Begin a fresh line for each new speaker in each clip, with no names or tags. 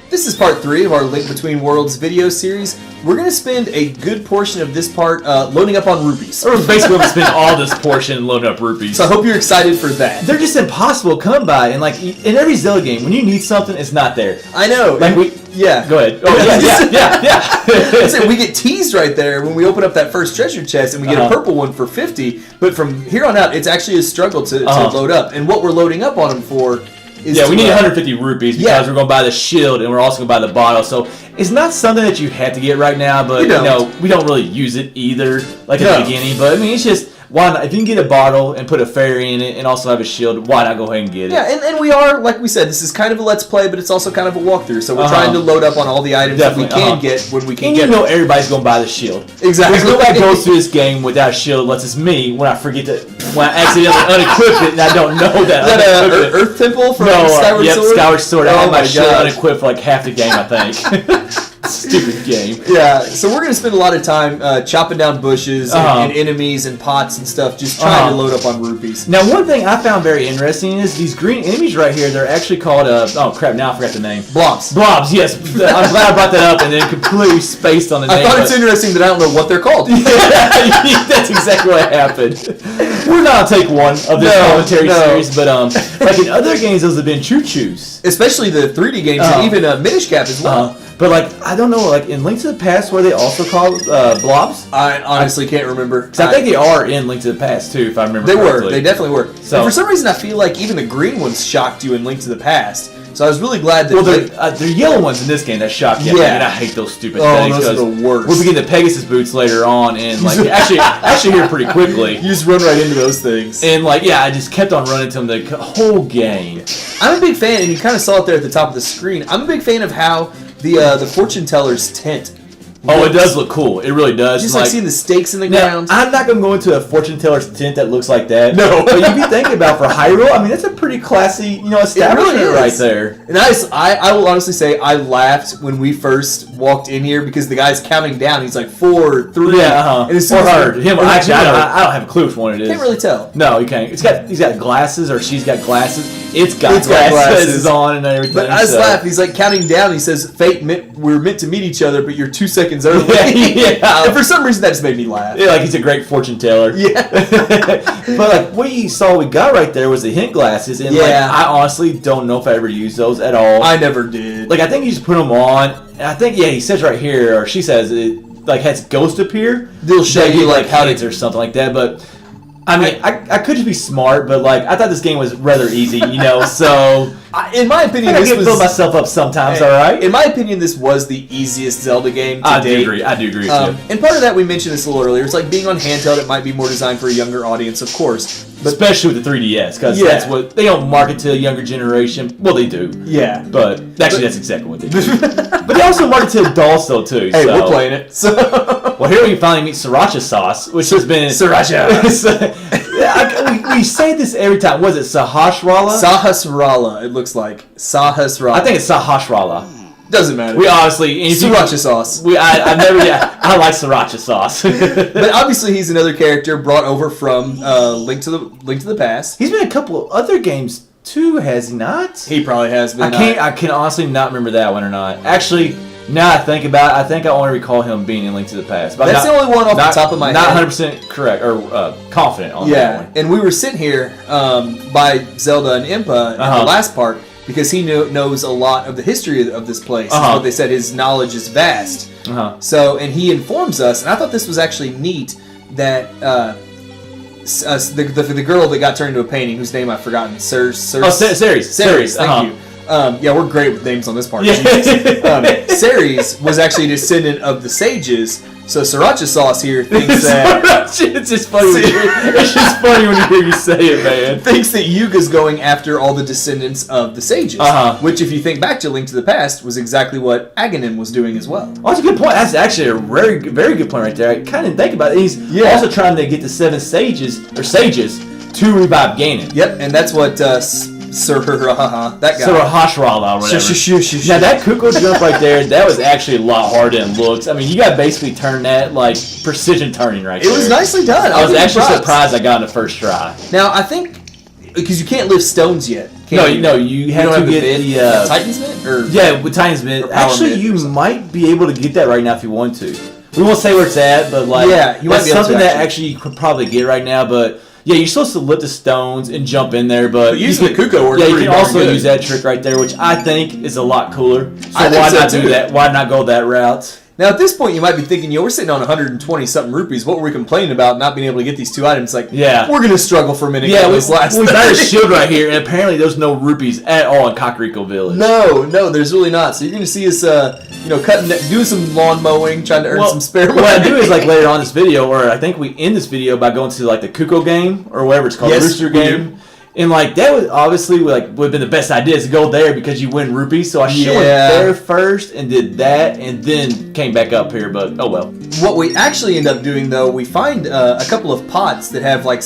This is part 3 of our Link Between Worlds video series. We're going to spend a good portion of this part loading up on rupees.
Or basically going to spend all this portion loading up rupees.
So I hope you're excited for that.
They're just impossible to come by. And like in every Zelda game, when you need something, it's not there.
I know.
Like
yeah.
Go ahead. Oh, yeah.
Listen, we get teased right there when we open up that first treasure chest and we get a purple one for 50. But from here on out, it's actually a struggle to load up. And what we're loading up on them for is
we need 150 rupees because we're going to buy the shield and we're also going to buy the bottle. So it's not something that you have to get right now, but we don't really use it either, like at the beginning. But I mean, it's just, why not? If you can get a bottle and put a fairy in it and also have a shield, why not go ahead and get it?
Yeah, and we are, like we said, this is kind of a let's play, but it's also kind of a walkthrough. So we're trying to load up on all the items that we can get when we can get them.
And you know everybody's going to buy the shield.
Exactly.
Because nobody goes through this game without a shield unless it's me when I accidentally unequip it and I don't know that.
Is that Earth Temple from Skyward Sword?
Skyward Sword. I had my shield unequipped for like half the game, I think. Stupid game.
Yeah, so we're going to spend a lot of time chopping down bushes and enemies and pots and stuff, just trying to load up on rupees.
Now, one thing I found very interesting is these green enemies right here, they're actually called, oh crap, now I forgot the name.
Blobs.
Blobs, yes. I'm glad I brought that up and then completely spaced on the name.
I thought it's interesting that I don't know what they're called.
That's exactly what happened. We're not on take 1 of this commentary series, but like in other games, those have been choo-choos.
Especially the 3D games and even Minish Cap as well.
But like, I don't know, like in Link to the Past, were they also called blobs?
I honestly can't remember.
Because I think they are in Link to the Past too, if I remember correctly.
They definitely were. So, and for some reason, I feel like even the green ones shocked you in Link to the Past. So I was really glad that.
Well, they're yellow ones in this game that shock you. Yeah, and I hate those stupid things.
Those are the worst.
We'll begin the Pegasus boots later on, and like actually here pretty quickly.
You just run right into those things.
And like, I just kept on running to them the whole game.
I'm a big fan, and you kind of saw it there at the top of the screen. I'm a big fan of how the fortune teller's tent.
Oh, it does look cool. It really does.
Just like seeing the stakes in the ground.
I'm not going to go into a fortune teller's tent that looks like that.
No.
But you be thinking about for Hyrule, I mean, that's a pretty classy, establishment right there.
And I will honestly say I laughed when we first walked in here because the guy's counting down. He's like 4, 3.
And
as soon as
Actually, I don't have a clue which one it is.
Can't really tell.
No, you can't. He's got glasses, or she's got glasses. It's got glasses on and everything.
But I just laughed. He's like counting down. He says, we're meant to meet each other, but you're 2 seconds early. Yeah. And for some reason, that just made me laugh.
Yeah, like he's a great fortune teller.
Yeah.
But like what you saw we got right there was the hint glasses. And like, I honestly don't know if I ever used those at all.
I never did.
Like I think you just put them on. And I think, he says right here, or she says, it like has ghost appear.
They'll show you like how to
or something like that. But I mean, I could just be smart, but like I thought this game was rather easy, so
in my opinion,
I can fill myself up sometimes. All right.
In my opinion, this was the easiest Zelda game to date.
I do agree.
And part of that we mentioned this a little earlier. It's like being on handheld. It might be more designed for a younger audience, of course,
but especially with the 3DS, because that's what they don't market to a younger generation. Well, they do.
Yeah.
But actually, that's exactly what they do. But they also market to adults though too.
Hey, we're playing it. So.
Well, here we finally meet Sriracha sauce, which has been
Sriracha.
we say this every time. Was it Sahasrahla?
Sahasrahla, it looks like. Sahasrahla.
I think it's Sahasrahla.
Doesn't matter.
We honestly...
Sriracha sauce.
I like Sriracha sauce.
But obviously he's another character brought over from Link to the Past.
He's been in a couple of other games too, has he not?
He probably has been.
I can honestly not remember that one or not. Actually... Now I think about it, I think I only recall him being in Link to the Past. But
that's the only one off the top of my head.
Not 100% correct or confident on that one.
And we were sitting here by Zelda and Impa in the last part because he knows a lot of the history of this place. That's what they said. His knowledge is vast. So, and he informs us, and I thought this was actually neat that the girl that got turned into a painting, whose name I've forgotten, Ceres. Thank you. We're great with names on this part. Ceres was actually a descendant of the sages, so Sriracha sauce here thinks that...
It's just funny when you hear you say it, man.
Thinks that Yuga's going after all the descendants of the sages, which, if you think back to Link to the Past, was exactly what Aghanim was doing as well.
Oh, that's a good point. That's actually a very, very good point right there. I kind of think about it. He's also trying to get the 7 sages to revive Ganon.
Yep, and that's what... that guy.
Sahasrahla or whatever. Now that Kuko jump right there, that was actually a lot harder than it looks. I mean, you got to basically turn that like precision turning right there.
It was nicely done.
I was actually surprised I got in the first try.
Now, I think because you can't lift stones yet.
No, you have to get the
Titan's Mint?
With Titan's Mint. Actually, you
something.
might be able to get that right now if you want to. We won't say where it's at, but like
you might be
something that actually you could probably get right now. But yeah, you're supposed to lift the stones and jump in there. But
using the Kuko works.
Yeah, you can also use that trick right there, which I think is a lot cooler. So why not do that? Why not go that route?
Now, at this point, you might be thinking, we're sitting on 120-something rupees. What were we complaining about not being able to get these 2 items? Like, we're going to struggle for a minute.
Yeah, we got a shield right here, and apparently there's no rupees at all in Kakariko Village.
No, there's really not. So you're going to see us, doing some lawn mowing, trying to earn some spare money.
What I do is, like, later on in this video, or I think we end this video by going to, like, the Kuko game, or whatever it's called, the Rooster game. And like that would obviously would have been the best idea is to go there because you win rupees. So I should have went there first and did that, and then came back up here. But oh well.
What we actually end up doing though, we find a couple of pots that have like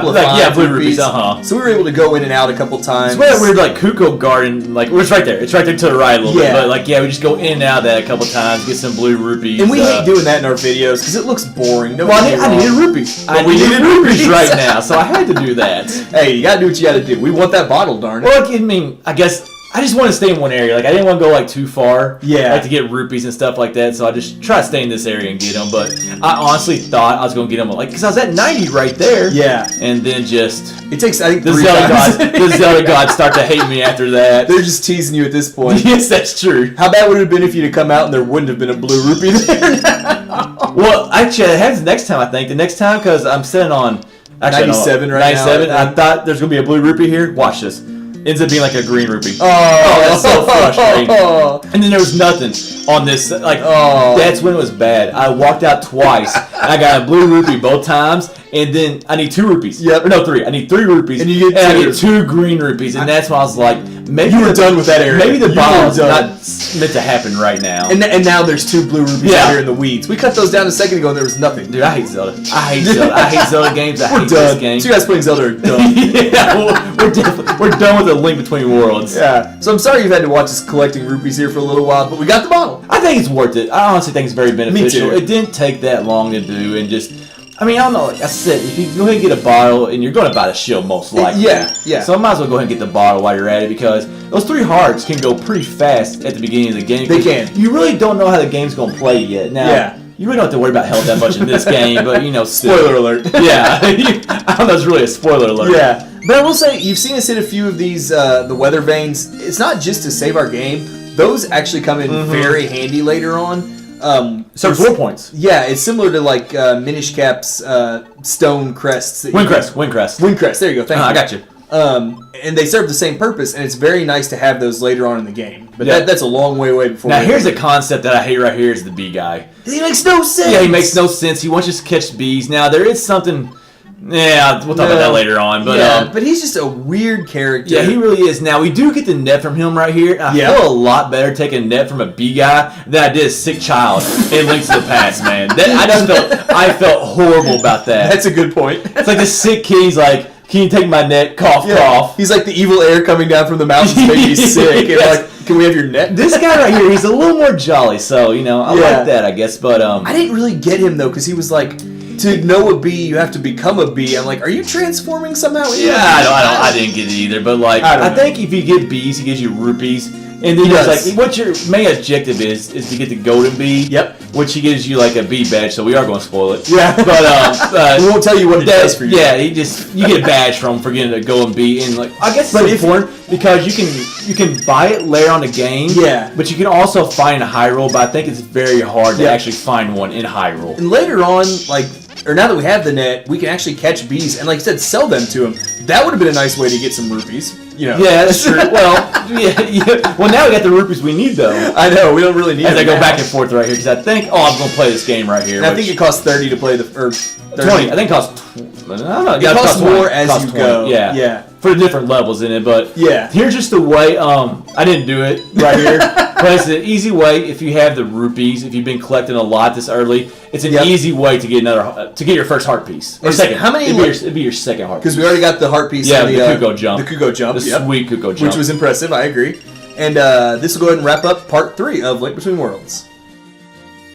blue rupees.
So we were able to go in and out a couple times.
It's that weird like Kuko garden, like it's right there. It's right there to the right a little bit. But like we just go in and out of that a couple times, get some blue rupees.
And we hate doing that in our videos because it looks boring.
I needed rupees. We needed rupees right now, so I had to do that.
Hey, you gotta do what you gotta do. We want that bottle, darn it.
Well, I mean, I guess I just want to stay in one area. Like I didn't want to go like too far. Like to get rupees and stuff like that. So I just try to stay in this area and get them. But I honestly thought I was gonna get them like because I was at 90 right there.
Yeah.
And then just
it takes I think
the Zelda gods start to hate me after that.
They're just teasing you at this point.
Yes, that's true.
How bad would it have been if you'd have come out and there wouldn't have been a blue rupee there?
Well, actually, it happens next time. I think the next time because I'm sitting on
97 right
97.
now.
I thought there's gonna be a blue rupee here. Watch this. Ends up being like a green rupee.
Oh,
that's so frustrating. And then there was nothing on this. Like, that's when it was bad. I walked out twice. I got a blue rupee both times, and then I need 2 rupees.
Yep.
Or no, 3. I need 3 rupees,
and you get
I get 2 green rupees, and that's when I was like, maybe
you were done with that area.
Maybe the bottle's not meant to happen right now.
And now there's 2 blue rupees out here in the weeds. We cut those down a second ago, and there was nothing.
Dude, I hate Zelda. I hate Zelda games. I hate this game.
So you guys playing Zelda are done.
we're done with the Link Between Worlds.
Yeah. So I'm sorry you've had to watch us collecting rupees here for a little while, but we got the bottle.
I think it's worth it. I honestly think it's very beneficial.
Me too.
It didn't take that long to do, and just, I mean, I don't know. Like I said, if you go ahead and get a bottle, and you're going to buy the shield most likely.
Yeah.
So I might as well go ahead and get the bottle while you're at it because those 3 hearts can go pretty fast at the beginning of the game.
They can.
You really don't know how the game's going to play yet. Now, you really don't have to worry about health that much in this game, but still.
Spoiler alert.
Yeah. I don't know. It's really a spoiler alert.
Yeah. But I will say, you've seen us hit a few of these, the weather veins. It's not just to save our game. Those actually come in very handy later on.
So 4 points.
Yeah, it's similar to like Minish Cap's stone crests. Windcrest. There you go. Thank you.
I got you.
And they serve the same purpose, and it's very nice to have those later on in the game. But that's a long way away before.
Now here's a concept that I hate right here is the bee guy.
He makes no sense.
Yeah, he makes no sense. He wants you to catch bees. Now there is something. Yeah, we'll talk about that later on. But
but he's just a weird character.
Yeah, he really is. Now we do get the net from him right here. I feel a lot better taking a net from a bee guy than I did a sick child in Link to the Past, man. I felt horrible about that.
That's a good point.
It's like the sick kid. He's like, "Can you take my net?" Cough, cough.
He's like the evil air coming down from the mountains making me sick. And like, can we have your net?
This guy right here, he's a little more jolly. So I like that, I guess. But
I didn't really get him though because he was like, to know a bee, you have to become a bee. I'm like, are you transforming somehow?
Yeah, I didn't get it either. But like, I think if you get bees, he gives you rupees. And then like, what your main objective is to get the golden bee.
Yep.
Which he gives you like a bee badge, so we are going to spoil it.
Yeah.
But
we won't tell you what it does for you.
Yeah, you get a badge from him for getting a golden bee, and like I guess it's important because you can buy it later on the game.
Yeah.
But you can also find a Hyrule, but I think it's very hard to actually find one in Hyrule.
And later on, now that we have the net, we can actually catch bees and, like you said, sell them to him. That would have been a nice way to get some rupees.
Yeah, that's true. Well, now we got the rupees we need, though.
I know, we don't really need
as I go back and forth right here, because I think, I'm going to play this game right here.
And I think it costs 30 to play the, or
30. 20. I think it costs, I don't know.
It costs more as you go.
Yeah. For the different levels in it, but
yeah.
Here's just the way, I didn't do it right here, but it's an easy way if you have the rupees, if you've been collecting a lot this early, it's an easy way to get your first heart piece. Or second.
How many?
It'd be your second heart piece.
Because we already got the heart piece.
Yeah, the Kuko jump.
The Kuko jump.
The sweet Kuko jump.
Which was impressive, I agree. And this will go ahead and wrap up part 3 of Link Between Worlds.